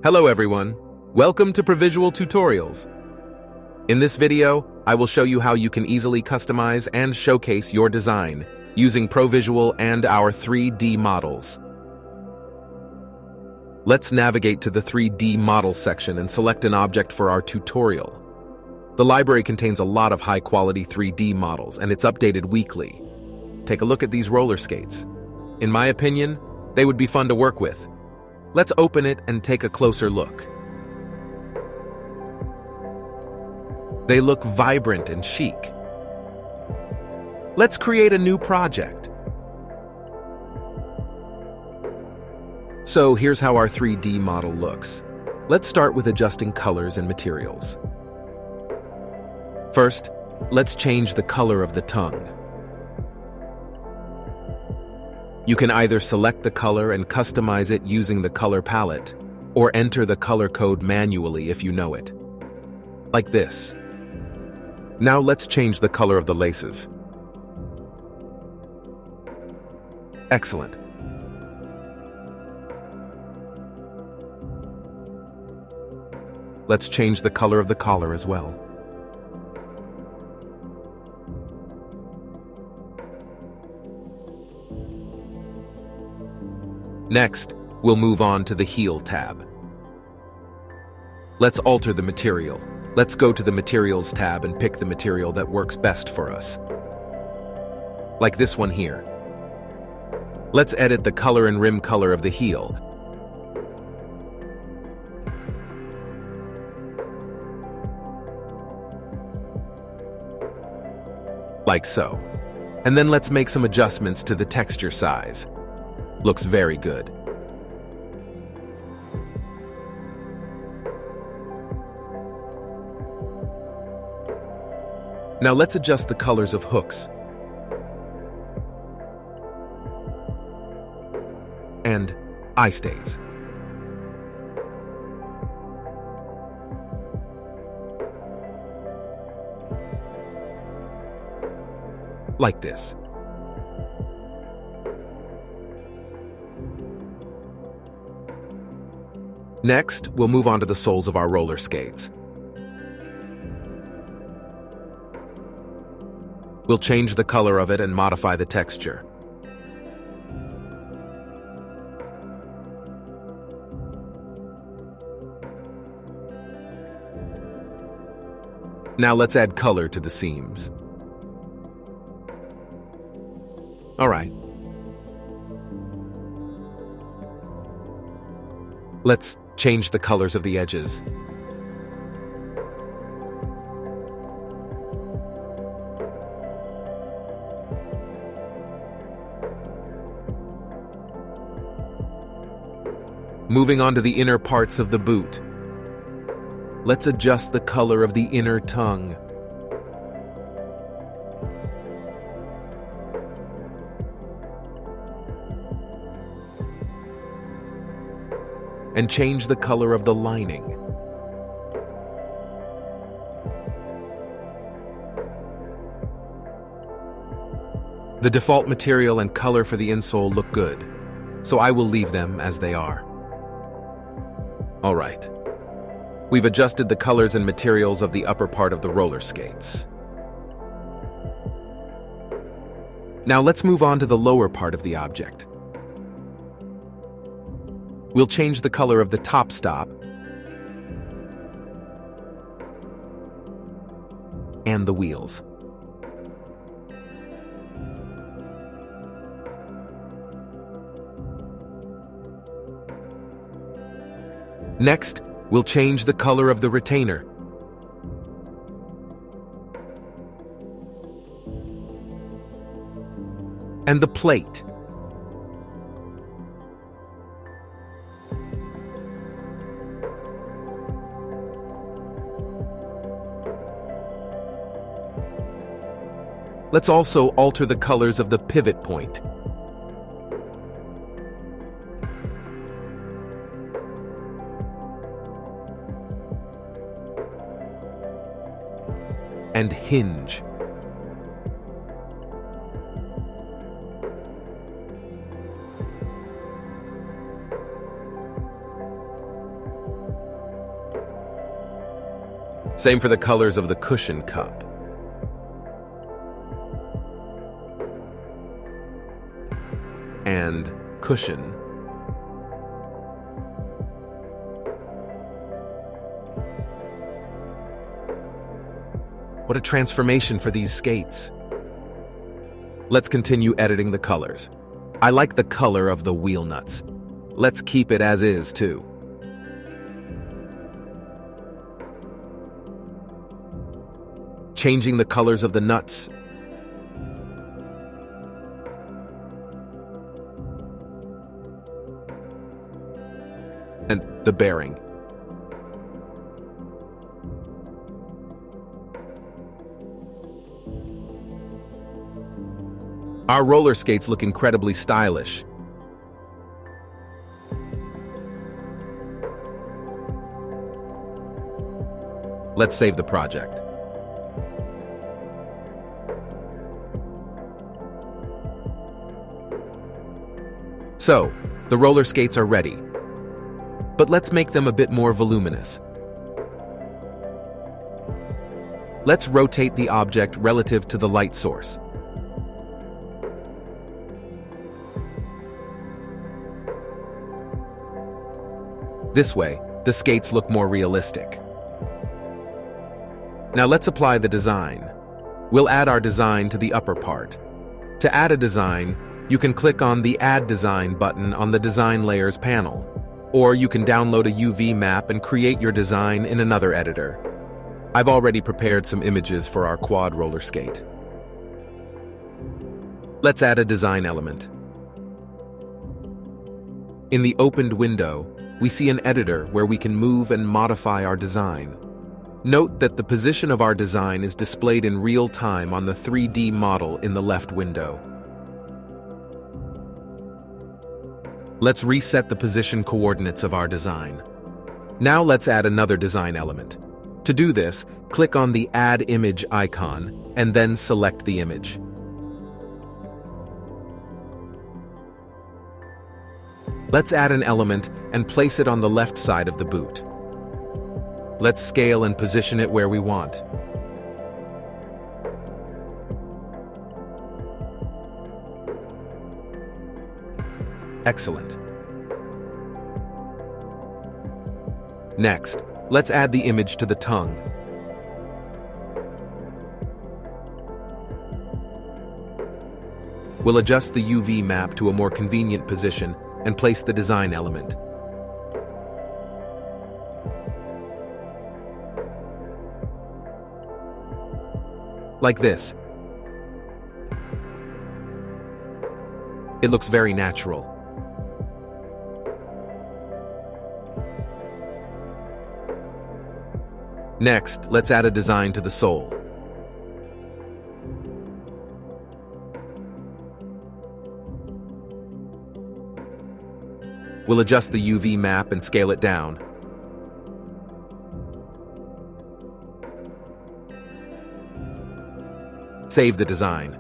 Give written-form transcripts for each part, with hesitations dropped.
Hello everyone, welcome to Provisual Tutorials. In this video, I will show you how you can easily customize and showcase your design using Provisual and our 3D models. Let's navigate to the 3D model section and select an object for our tutorial. The library contains a lot of high-quality 3D models and it's updated weekly. Take a look at these roller skates. In my opinion, they would be fun to work with. Let's open it and take a closer look. They look vibrant and chic. Let's create a new project. So here's how our 3D model looks. Let's start with adjusting colors and materials. First, let's change the color of the tongue. You can either select the color and customize it using the color palette, or enter the color code manually if you know it. Like this. Now let's change the color of the laces. Excellent. Let's change the color of the collar as well. Next, we'll move on to the heel tab. Let's alter the material. Let's go to the Materials tab and pick the material that works best for us. Like this one here. Let's edit the color and rim color of the heel. Like so. And then let's make some adjustments to the texture size. Looks very good. Now let's adjust the colors of hooks and eyestays. Like this. Next, we'll move on to the soles of our roller skates. We'll change the color of it and modify the texture. Now let's add color to the seams. All right. Let's change the colors of the edges. Moving on to the inner parts of the boot. Let's adjust the color of the inner tongue. And change the color of the lining. The default material and color for the insole look good, so I will leave them as they are. All right. We've adjusted the colors and materials of the upper part of the roller skates. Now let's move on to the lower part of the object. We'll change the color of the top stop and the wheels. Next, we'll change the color of the retainer. And the plate. Let's also alter the colors of the pivot point. And hinge. Same for the colors of the cushion cup. And cushion. What a transformation for these skates. Let's continue editing the colors. I like the color of the wheel nuts. Let's keep it as is, too. Changing the colors of the nuts. And the bearing. Our roller skates look incredibly stylish. Let's save the project. So, the roller skates are ready. But let's make them a bit more voluminous. Let's rotate the object relative to the light source. This way, the skates look more realistic. Now let's apply the design. We'll add our design to the upper part. To add a design, you can click on the Add Design button on the Design Layers panel, or you can download a UV map and create your design in another editor. I've already prepared some images for our quad roller skate. Let's add a design element. In the opened window, we see an editor where we can move and modify our design. Note that the position of our design is displayed in real time on the 3D model in the left window. Let's reset the position coordinates of our design. Now let's add another design element. To do this, click on the Add Image icon and then select the image. Let's add an element and place it on the left side of the boot. Let's scale and position it where we want. Excellent. Next, let's add the image to the tongue. We'll adjust the UV map to a more convenient position and place the design element. Like this. It looks very natural. Next, let's add a design to the sole. We'll adjust the UV map and scale it down. Save the design.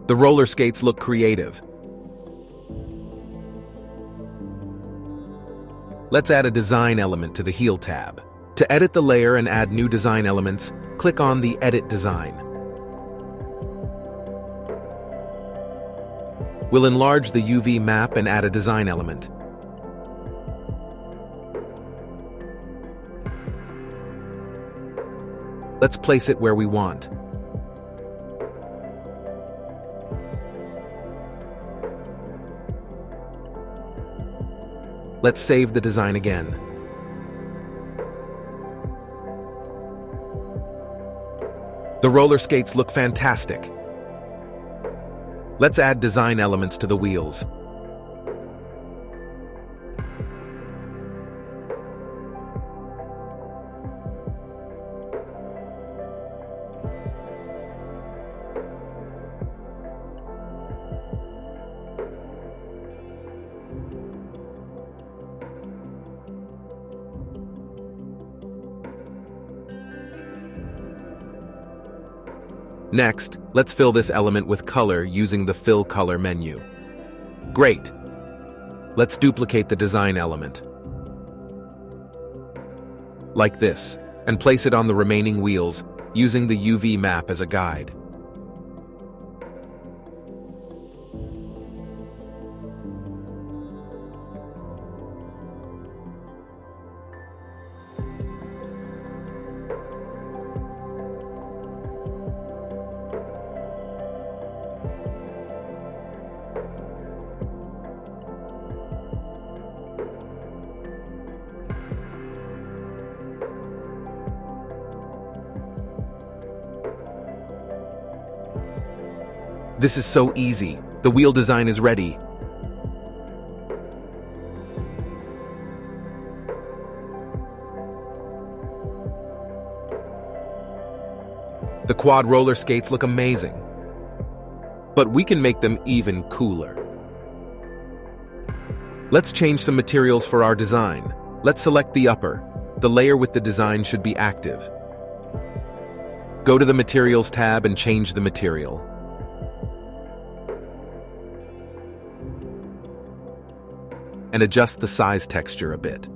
The roller skates look creative. Let's add a design element to the heel tab. To edit the layer and add new design elements, click on the Edit Design. We'll enlarge the UV map and add a design element. Let's place it where we want. Let's save the design again. The roller skates look fantastic. Let's add design elements to the wheels. Next, let's fill this element with color using the Fill Color menu. Great! Let's duplicate the design element. Like this, and place it on the remaining wheels, using the UV map as a guide. This is so easy. The wheel design is ready. The quad roller skates look amazing, but we can make them even cooler. Let's change some materials for our design. Let's select the upper. The layer with the design should be active. Go to the Materials tab and change the material. And adjust the size texture a bit.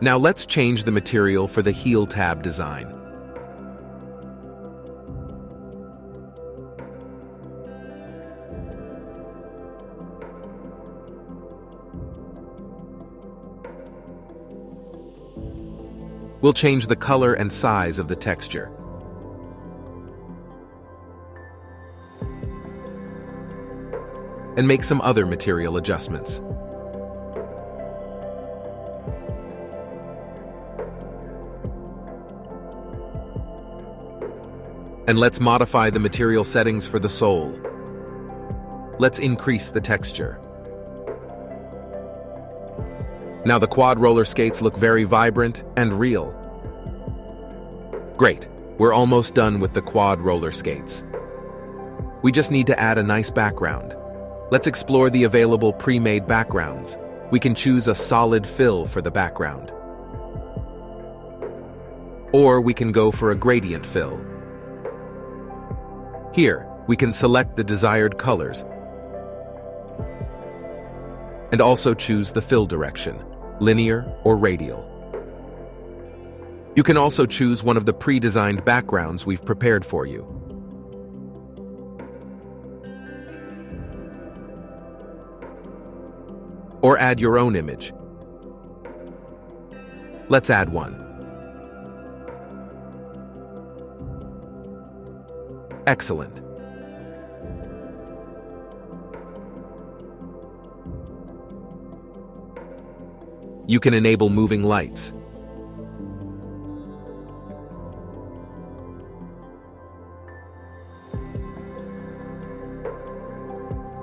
Now let's change the material for the heel tab design. We'll change the color and size of the texture. And make some other material adjustments. And let's modify the material settings for the sole. Let's increase the texture. Now the quad roller skates look very vibrant and real. Great, we're almost done with the quad roller skates. We just need to add a nice background. Let's explore the available pre-made backgrounds. We can choose a solid fill for the background. Or we can go for a gradient fill. Here, we can select the desired colors and also choose the fill direction, linear or radial. You can also choose one of the pre-designed backgrounds we've prepared for you. Or add your own image. Let's add one. Excellent. You can enable moving lights.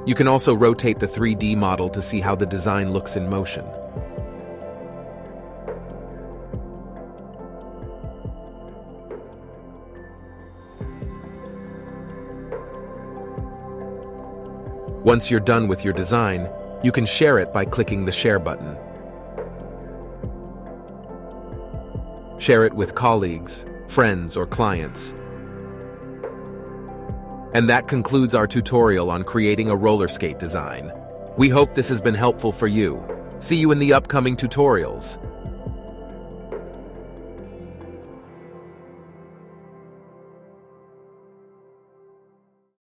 You can also rotate the 3D model to see how the design looks in motion. Once you're done with your design, you can share it by clicking the Share button. Share it with colleagues, friends, or clients. And that concludes our tutorial on creating a roller skate design. We hope this has been helpful for you. See you in the upcoming tutorials.